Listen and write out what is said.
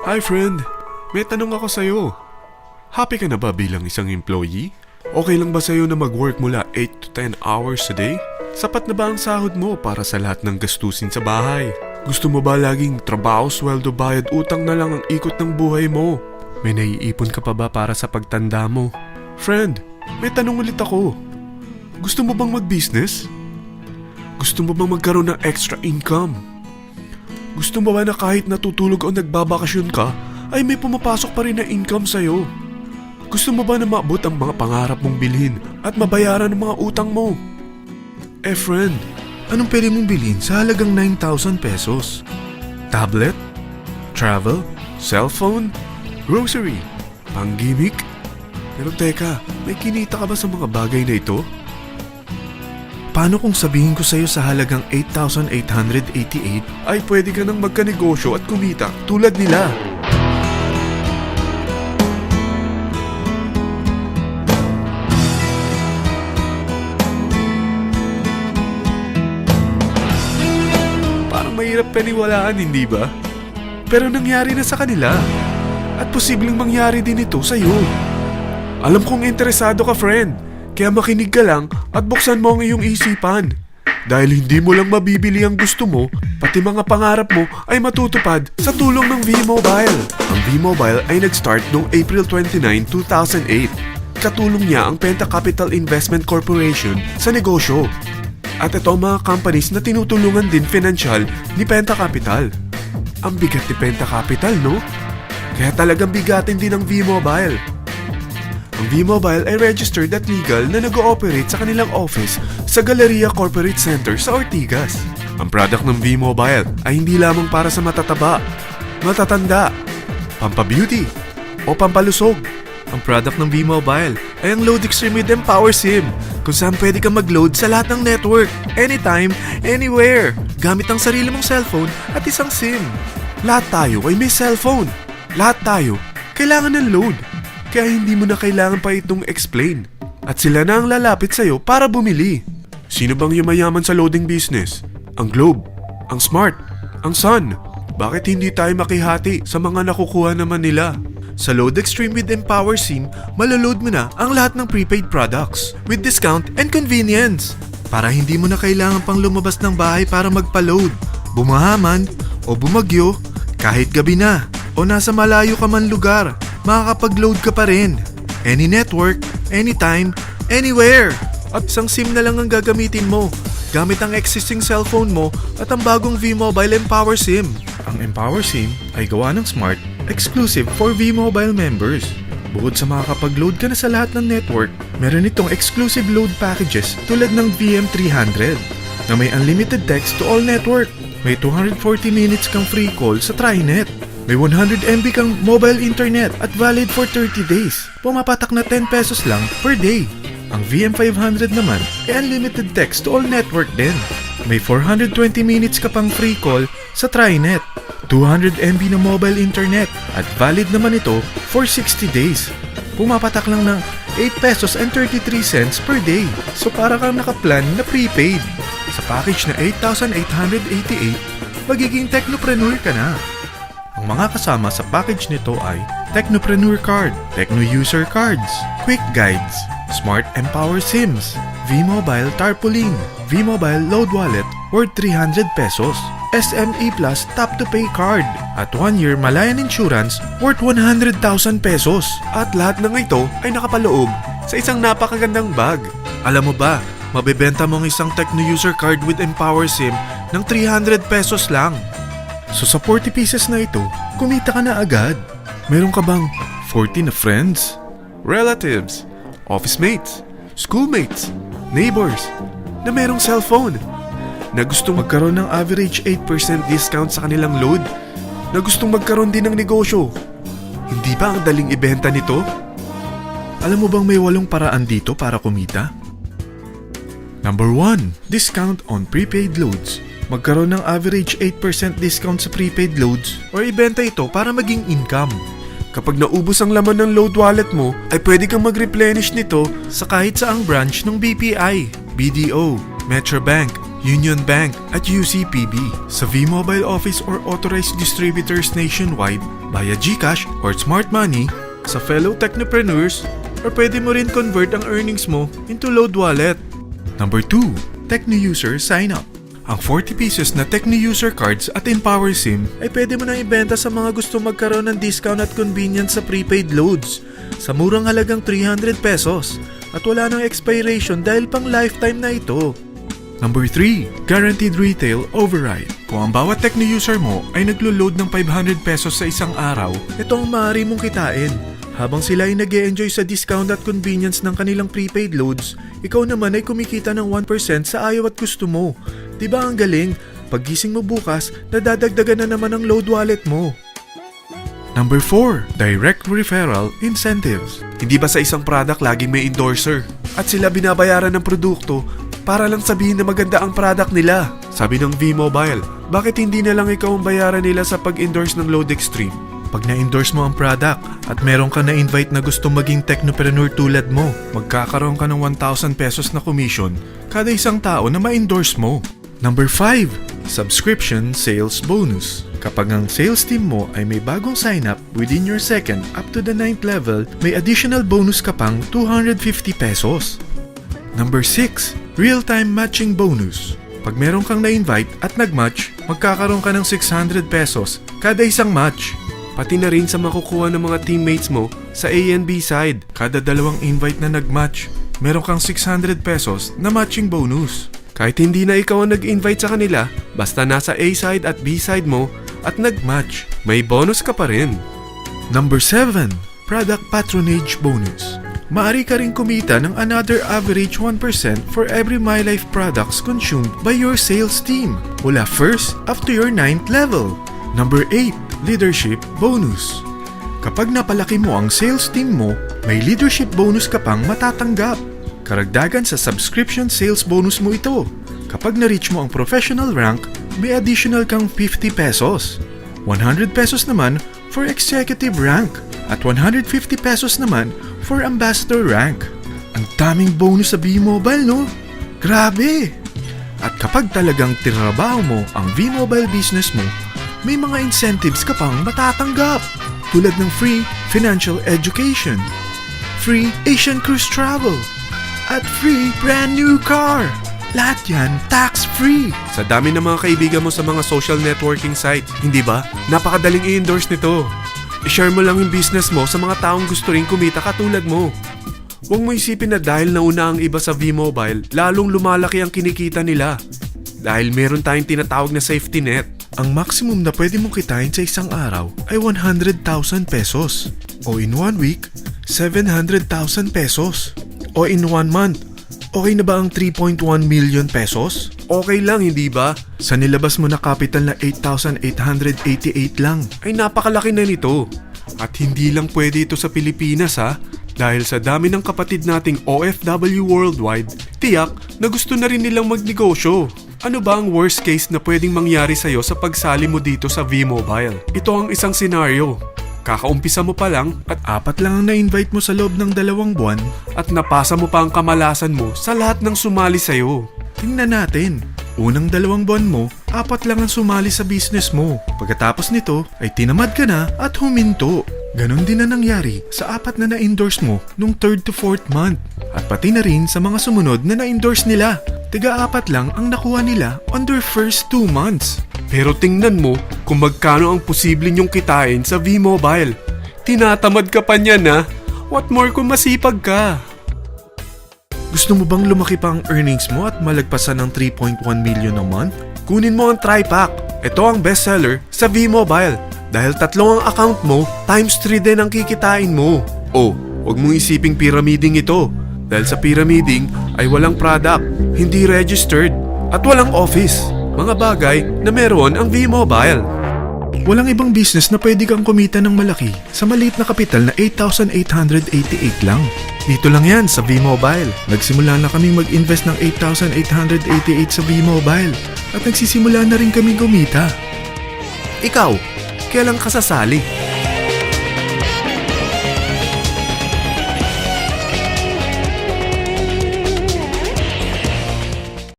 Hi friend, may tanong ako sa'yo. Happy ka na ba bilang isang employee? Okay lang ba sa'yo na mag-work mula 8 to 10 hours a day? Sapat na ba ang sahod mo para sa lahat ng gastusin sa bahay? Gusto mo ba laging trabaho, sweldo, bayad, utang na lang ang ikot ng buhay mo? May naiipon ka pa ba para sa pagtanda mo? Friend, may tanong ulit ako. Gusto mo bang mag-business? Gusto mo bang magkaroon ng extra income? Gusto mo ba na kahit natutulog o nagbabakasyon ka, ay may pumapasok pa rin na income sa'yo? Gusto mo ba na maabot ang mga pangarap mong bilhin at mabayaran ang mga utang mo? Eh friend, anong pwede mong bilhin sa halagang 9,000 pesos? Tablet? Travel? Cellphone? Grocery? Pang-gimmick? Pero teka, may kinita ka ba sa mga bagay na ito? Paano kung sabihin ko sa'yo sa halagang 8,888 ay pwede ka nang magkanegosyo at kumita tulad nila? Parang mahirap paniwalaan, hindi ba? Pero nangyari na sa kanila. At posibleng mangyari din ito sa'yo. Alam kong interesado ka, friend. Kaya makinig ka lang at buksan mo ang iyong isipan. Dahil hindi mo lang mabibili ang gusto mo, pati mga pangarap mo ay matutupad sa tulong ng V-Mobile. Ang V-Mobile ay nag-start noong April 29, 2008. Katulong niya ang Penta Capital Investment Corporation sa negosyo. At ito ang mga companies na tinutulungan din financial ni Penta Capital. Ang bigat ni Penta Capital, no? Kaya talagang bigatin din ang V-Mobile. Ang V-Mobile ay registered at legal na nag-ooperate sa kanilang office sa Galleria Corporate Center sa Ortigas. Ang product ng V-Mobile ay hindi lamang para sa matataba, matatanda, pampabeauty, o pampalusog. Ang product ng V-Mobile ay ang Load Extreme with Empower SIM, kung saan pwede kang mag-load sa lahat ng network, anytime, anywhere, gamit ang sarili mong cellphone at isang SIM. Lahat tayo ay may cellphone. Lahat tayo kailangan ng load. Kaya hindi mo na kailangan pa itong explain. At sila na ang lalapit sa'yo para bumili. Sino bang yumayaman sa loading business? Ang Globe, ang Smart, ang Sun. Bakit hindi tayo makihati sa mga nakukuha naman nila? Sa Load Extreme with Empower SIM, maloload mo na ang lahat ng prepaid products with discount and convenience. Para hindi mo na kailangan pang lumabas ng bahay para magpa-load. Bumahaman o bumagyo, kahit gabi na o nasa malayo ka man lugar, makakapag-load ka pa rin. Any network, anytime, anywhere. At isang SIM na lang ang gagamitin mo gamit ang existing cellphone mo at ang bagong V-Mobile Empower SIM. Ang Empower SIM ay gawa ng Smart, exclusive for V-Mobile members. Bukod sa makakapag-load ka na sa lahat ng network, meron itong exclusive load packages tulad ng VM300 na may unlimited text to all network. May 240 minutes kang free call sa TriNet. May 100 MB kang mobile internet at valid for 30 days. Pumapatak na 10 pesos lang per day. Ang VM500 naman ay unlimited text to all network din. May 420 minutes ka pang free call sa TriNet. 200 MB na mobile internet at valid naman ito for 60 days. Pumapatak lang ng 8 pesos and 33 cents per day. So para kang nakaplan na prepaid. Sa package na 8,888, magiging technopreneur ka na. Ang mga kasama sa package nito ay Technopreneur Card, Techno User Cards, Quick Guides, Smart Empower SIMs, V-Mobile Tarpaulin, V-Mobile Load Wallet worth 300 pesos, SME Plus Tap to Pay Card, at 1-year Malayan Insurance worth 100,000 pesos. At lahat ng ito ay nakapaloob sa isang napakagandang bag. Alam mo ba, mabebenta mo ang isang Techno User Card with Empower SIM ng 300 pesos lang. So sa 40 pieces na ito, kumita ka na agad. Meron ka bang 40 na friends, relatives, office mates, schoolmates, neighbors na merong cellphone, na gustong magkaroon ng average 8% discount sa kanilang load, na gustong magkaroon din ng negosyo? Hindi ba ang daling ibenta nito? Alam mo bang may 8 paraan dito para kumita? Number 1, discount on prepaid loads. Magkaroon ng average 8% discount sa prepaid loads or ibenta ito para maging income. Kapag naubos ang laman ng load wallet mo, ay pwede kang mag-replenish nito sa kahit saang branch ng BPI, BDO, Metrobank, Union Bank at UCPB, sa V-Mobile office or authorized distributors nationwide, via GCash or Smart Money, sa fellow technopreneurs, or pwede mo rin convert ang earnings mo into load wallet. Number 2, Techno User Sign Up. Ang 40 pesos na Techno User Cards at Empower SIM ay pwede mo nang ibenta sa mga gusto magkaroon ng discount at convenience sa prepaid loads sa murang halagang 300 pesos at wala nang expiration dahil pang lifetime na ito. Number 3, Guaranteed Retail Override. Kung ang bawat Techno user mo ay naglo-load ng 500 pesos sa isang araw, ito ang maaari mong kitain. Habang sila ay nag-e-enjoy sa discount at convenience ng kanilang prepaid loads, ikaw naman ay kumikita ng 1% sa ayaw at gusto mo. Diba ang galing? Paggising mo bukas, nadadagdagan na naman ang load wallet mo. Number 4, Direct Referral Incentives. Hindi ba sa isang product laging may endorser? At sila binabayaran ng produkto para lang sabihin na maganda ang product nila. Sabi ng V-Mobile, bakit hindi na lang ikaw ang bayaran nila sa pag-endorse ng Load Extreme? Pag na-endorse mo ang product at meron ka na-invite na gusto maging technopreneur tulad mo, magkakaroon ka ng 1,000 pesos na commission kada isang tao na ma-endorse mo. Number 5, Subscription Sales Bonus. Kapag ang sales team mo ay may bagong sign-up within your second up to the 9th level, may additional bonus ka pang 250 pesos. Number 6, Real-Time Matching Bonus. Pag meron kang na-invite at nag-match, magkakaroon ka ng 600 pesos kada isang match. Pati na rin sa makukuha ng mga teammates mo sa A and B side. Kada dalawang invite na nag-match, meron kang 600 pesos na matching bonus. Kahit hindi na ikaw ang nag-invite sa kanila, basta nasa A side at B side mo at nag-match, may bonus ka pa rin. Number 7, Product Patronage Bonus. Maari ka rin kumita ng another average 1% for every MyLife products consumed by your sales team mula 1st up to your 9th level. Number 8, Leadership Bonus. Kapag napalaki mo ang sales team mo, may leadership bonus ka pang matatanggap. Karagdagan sa subscription sales bonus mo ito. Kapag na-reach mo ang professional rank, may additional kang 50 pesos. 100 pesos naman for executive rank at 150 pesos naman for ambassador rank. Ang daming bonus sa V-Mobile, no? Grabe! At kapag talagang tinrabaho mo ang V-Mobile business mo, may mga incentives ka pang matatanggap tulad ng free financial education, free Asian cruise travel, at free brand new car. Lahat yan tax-free. Sa dami ng mga kaibigan mo sa mga social networking site, hindi ba? Napakadaling i-endorse nito. I-share mo lang yung business mo sa mga taong gusto rin kumita katulad mo. Huwag mo isipin na dahil nauna ang iba sa V-Mobile, lalong lumalaki ang kinikita nila. Dahil meron tayong tinatawag na safety net. Ang maximum na pwede mong kitain sa isang araw ay 100,000 pesos. O in 1 week, 700,000 pesos. O in 1 month, okay na ba ang 3.1 million pesos? Okay lang, hindi ba? Sa nilabas mo na capital na 8,888 lang, ay napakalaki na nito. At hindi lang pwede ito sa Pilipinas ha, dahil sa dami ng kapatid nating OFW worldwide, tiyak na gusto na rin nilang magnegosyo. Ano ba ang worst case na pwedeng mangyari sa'yo sa pagsali mo dito sa V-Mobile? Ito ang isang senaryo. Kakaumpisa mo pa lang at 4 lang ang na-invite mo sa loob ng 2 buwan at napasa mo pa ang kamalasan mo sa lahat ng sumali sa'yo. Tingnan natin. Unang 2 buwan mo, 4 lang ang sumali sa business mo. Pagkatapos nito ay tinamad ka na at huminto. Ganon din na nangyari sa 4 na na-endorse mo nung 3rd to 4th month. At pati na rin sa mga sumunod na na-endorse nila. Tiga-4 lang ang nakuha nila on their first 2 months. Pero tingnan mo kung magkano ang posible nyong kitain sa V-Mobile. Tinatamad ka pa niyan ha? What more kung masipag ka? Gusto mo bang lumaki pa ang earnings mo at malagpasan ng 3.1 million a month? Kunin mo ang TriPack. Ito ang bestseller sa V-Mobile. Dahil 3 ang account mo, times 3 din ang kikitain mo. Oh, huwag mong isiping pyramiding ito. Dahil sa pyramiding ay walang product, hindi registered, at walang office. Mga bagay na meron ang V-Mobile. Walang ibang business na pwede kang kumita ng malaki sa maliit na kapital na 8,888 lang. Dito lang yan sa V-Mobile. Nagsimula na kaming mag-invest ng 8,888 sa V-Mobile at nagsisimula na rin kaming kumita. Ikaw, kailan ka sasali?